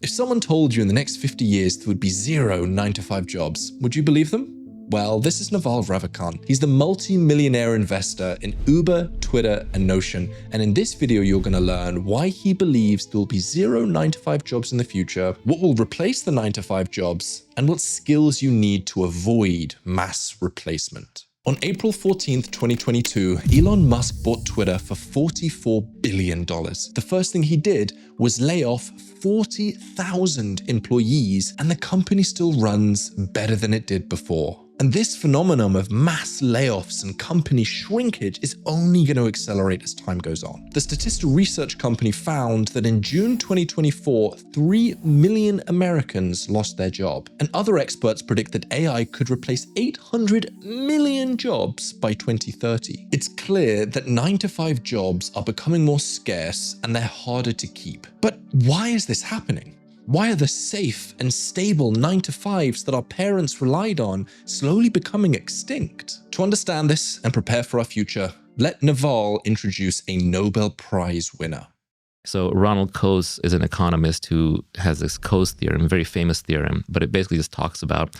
If someone told you in the next 50 years there would be 0 9-to-5 jobs, would you believe them? Well, this is Naval Ravikant. He's the multi-millionaire investor in Uber, Twitter, and Notion. And in this video, you're going to learn why he believes there will be 0 9-to-5 jobs in the future, what will replace the 9-to-5 jobs, and what skills you need to avoid mass replacement. On April 14th, 2022, Elon Musk bought Twitter for $44 billion. The first thing he did was lay off 40,000 employees, and the company still runs better than it did before. And this phenomenon of mass layoffs and company shrinkage is only going to accelerate as time goes on. The statistical research company found that in June 2024, 3 million Americans lost their job. And other experts predict that AI could replace 800 million jobs by 2030. It's clear that 9-to-5 jobs are becoming more scarce and they're harder to keep. But why is this happening? Why are the safe and stable 9-to-5s that our parents relied on slowly becoming extinct? To understand this and prepare for our future, let Naval introduce a Nobel Prize winner. So Ronald Coase is an economist who has this Coase theorem, a very famous theorem, but it basically just talks about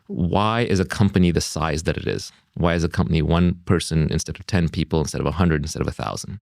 why is a company the size that it is? Why is a company one person instead of 10 people, instead of 100, instead of 1,000?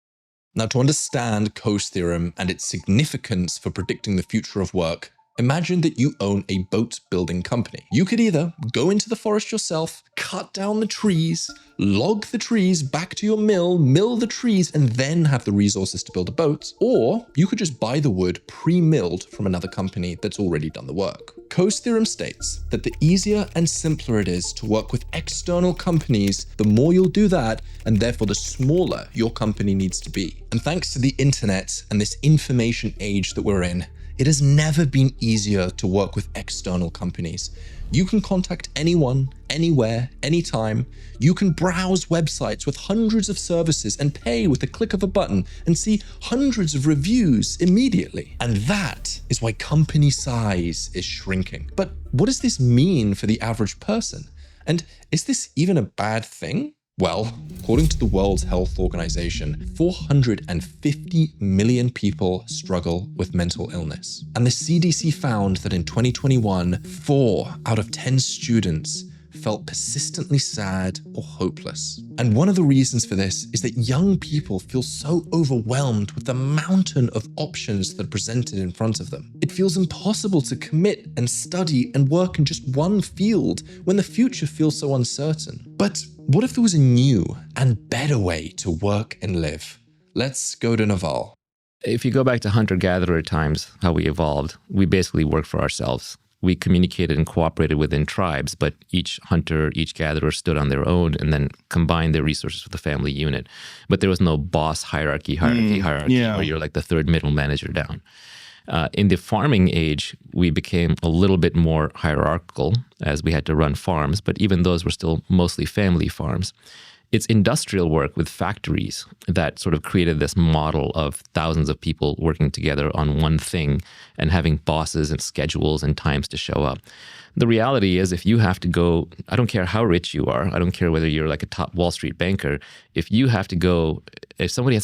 Now, to understand Coase theorem and its significance for predicting the future of work, imagine that you own a boat building company. You could either go into the forest yourself, cut down the trees, log the trees back to your mill the trees, and then have the resources to build a boat, or you could just buy the wood pre-milled from another company that's already done the work. Coase theorem states that the easier and simpler it is to work with external companies, the more you'll do that, and therefore the smaller your company needs to be. And thanks to the internet and this information age that we're in, it has never been easier to work with external companies. You can contact anyone, anywhere, anytime. You can browse websites with hundreds of services and pay with the click of a button and see hundreds of reviews immediately. And that is why company size is shrinking. But what does this mean for the average person? And is this even a bad thing? Well, according to the World Health Organization, 450 million people struggle with mental illness. And the CDC found that in 2021, 4 out of 10 students felt persistently sad or hopeless. And one of the reasons for this is that young people feel so overwhelmed with the mountain of options that are presented in front of them. It feels impossible to commit and study and work in just one field when the future feels so uncertain. But what if there was a new and better way to work and live? Let's go to Naval. If you go back to hunter-gatherer times, how we evolved, we basically worked for ourselves. We communicated and cooperated within tribes, but each hunter, each gatherer stood on their own and then combined their resources with the family unit. But there was no boss hierarchy where you're like the third middle manager down. In the farming age, we became a little bit more hierarchical as we had to run farms, but even those were still mostly family farms. It's industrial work with factories that sort of created this model of thousands of people working together on one thing and having bosses and schedules and times to show up. The reality is if you have to go, I don't care how rich you are, I don't care whether you're like a top Wall Street banker, if you have to go, if somebody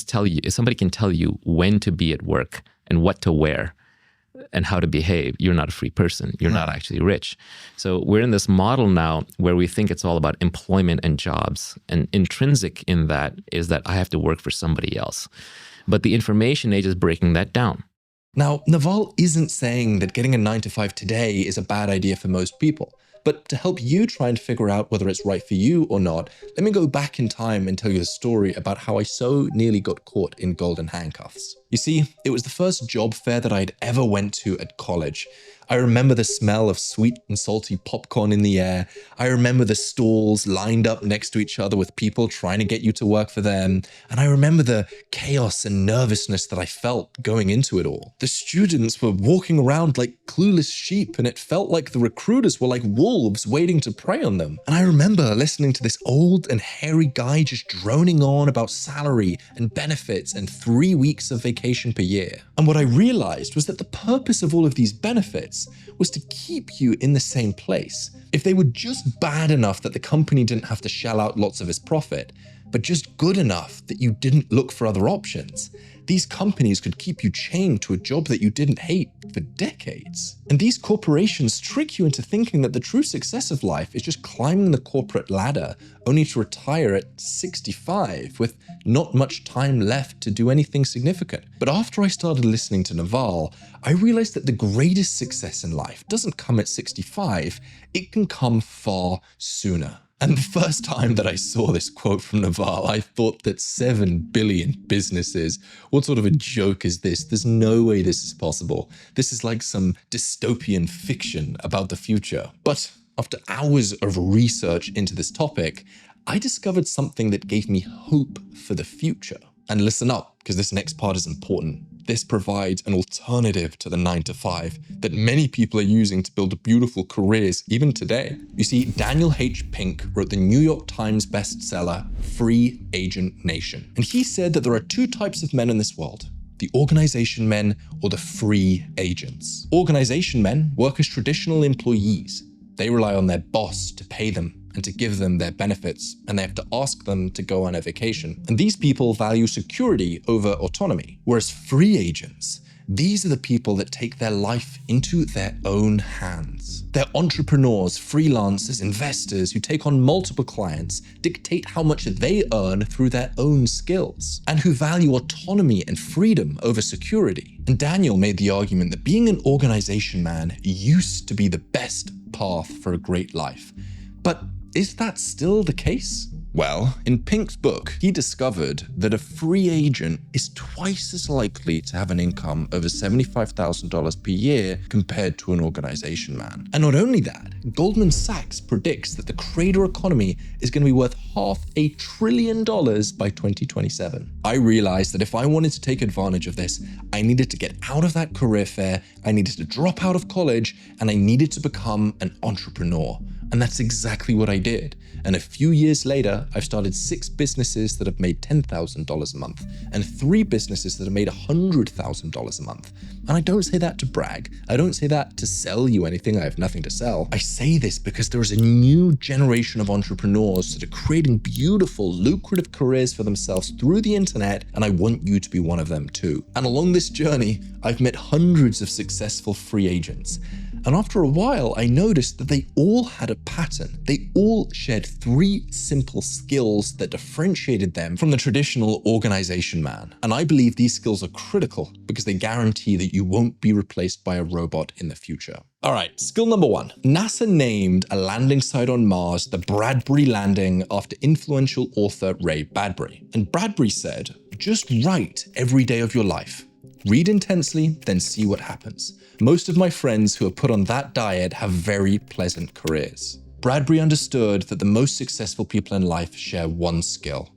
can tell you when to be at work and what to wear, and how to behave, you're not a free person. You're not actually rich. So we're in this model now where we think it's all about employment and jobs. And intrinsic in that is that I have to work for somebody else. But the information age is breaking that down. Now, Naval isn't saying that getting a 9-to-5 today is a bad idea for most people. But to help you try and figure out whether it's right for you or not, let me go back in time and tell you a story about how I so nearly got caught in golden handcuffs. You see, it was the first job fair that I'd ever went to at college. I remember the smell of sweet and salty popcorn in the air. I remember the stalls lined up next to each other with people trying to get you to work for them. And I remember the chaos and nervousness that I felt going into it all. The students were walking around like clueless sheep, and it felt like the recruiters were like wolves waiting to prey on them. And I remember listening to this old and hairy guy just droning on about salary and benefits and 3 weeks of vacation per year. And what I realized was that the purpose of all of these benefits was to keep you in the same place. If they were just bad enough that the company didn't have to shell out lots of its profit, but just good enough that you didn't look for other options, These companies could keep you chained to a job that you didn't hate for decades. And these corporations trick you into thinking that the true success of life is just climbing the corporate ladder only to retire at 65 with not much time left to do anything significant. But after I started listening to Naval, I realized that the greatest success in life doesn't come at 65, it can come far sooner. And the first time that I saw this quote from Naval, I thought that 7 billion businesses, what sort of a joke is this? There's no way this is possible. This is like some dystopian fiction about the future. But after hours of research into this topic, I discovered something that gave me hope for the future. And listen up, because this next part is important. This provides an alternative to the 9-to-5 that many people are using to build beautiful careers even today. You see, Daniel H. Pink wrote the New York Times bestseller, Free Agent Nation. And he said that there are 2 types of men in this world: the organization men or the free agents. Organization men work as traditional employees. They rely on their boss to pay them and to give them their benefits, and they have to ask them to go on a vacation. And these people value security over autonomy. Whereas free agents, these are the people that take their life into their own hands. They're entrepreneurs, freelancers, investors who take on multiple clients, dictate how much they earn through their own skills, and who value autonomy and freedom over security. And Daniel made the argument that being an organization man used to be the best path for a great life. But is that still the case? Well, in Pink's book, he discovered that a free agent is twice as likely to have an income over $75,000 per year compared to an organization man. And not only that, Goldman Sachs predicts that the creator economy is going to be worth $500 billion by 2027. I realized that if I wanted to take advantage of this, I needed to get out of that career fair, I needed to drop out of college, and I needed to become an entrepreneur. And that's exactly what I did. And a few years later, I've started 6 businesses that have made $10,000 a month and 3 businesses that have made $100,000 a month. And I don't say that to brag. I don't say that to sell you anything. I have nothing to sell. I say this because there is a new generation of entrepreneurs that are creating beautiful, lucrative careers for themselves through the internet, and I want you to be one of them too. And along this journey, I've met hundreds of successful free agents. And after a while, I noticed that they all had a pattern. They all shared 3 simple skills that differentiated them from the traditional organization man. And I believe these skills are critical because they guarantee that you won't be replaced by a robot in the future. All right, skill number 1. NASA named a landing site on Mars the Bradbury Landing after influential author Ray Bradbury. And Bradbury said, just write every day of your life. Read intensely, then see what happens. Most of my friends who are put on that diet have very pleasant careers. Bradbury understood that the most successful people in life share one skill: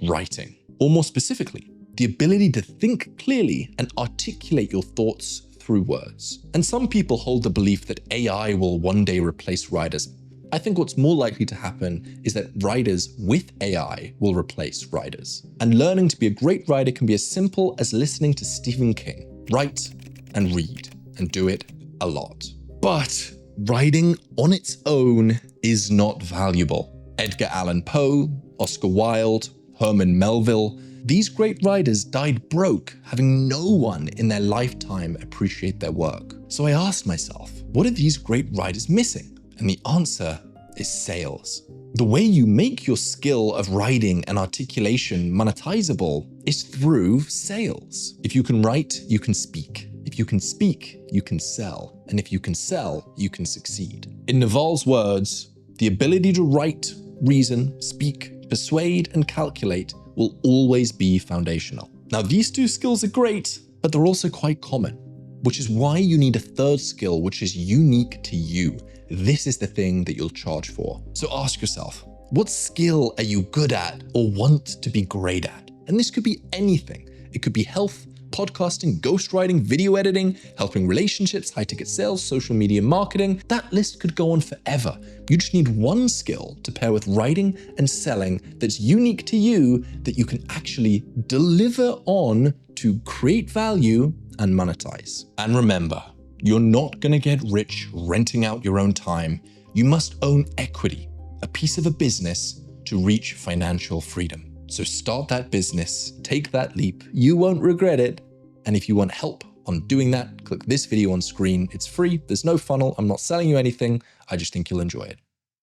writing. Or more specifically, the ability to think clearly and articulate your thoughts through words. And some people hold the belief that AI will one day replace writers. I think what's more likely to happen is that writers with AI will replace writers. And learning to be a great writer can be as simple as listening to Stephen King. Write and read, and do it a lot. But writing on its own is not valuable. Edgar Allan Poe, Oscar Wilde, Herman Melville, these great writers died broke, having no one in their lifetime appreciate their work. So I asked myself, what are these great writers missing? And the answer is sales. The way you make your skill of writing and articulation monetizable is through sales. If you can write, you can speak. If you can speak, you can sell. And if you can sell, you can succeed. In Naval's words, the ability to write, reason, speak, persuade, and calculate will always be foundational. Now, these 2 skills are great, but they're also quite common, which is why you need a 3rd skill which is unique to you. This is the thing that you'll charge for. So ask yourself, what skill are you good at or want to be great at? And this could be anything. It could be health, podcasting, ghostwriting, video editing, helping relationships, high-ticket sales, social media marketing. That list could go on forever. You just need one skill to pair with writing and selling that's unique to you that you can actually deliver on to create value and monetize. And remember, you're not going to get rich renting out your own time. You must own equity, a piece of a business, to reach financial freedom. So start that business, take that leap. You won't regret it. And if you want help on doing that, click this video on screen. It's free. There's no funnel. I'm not selling you anything. I just think you'll enjoy it.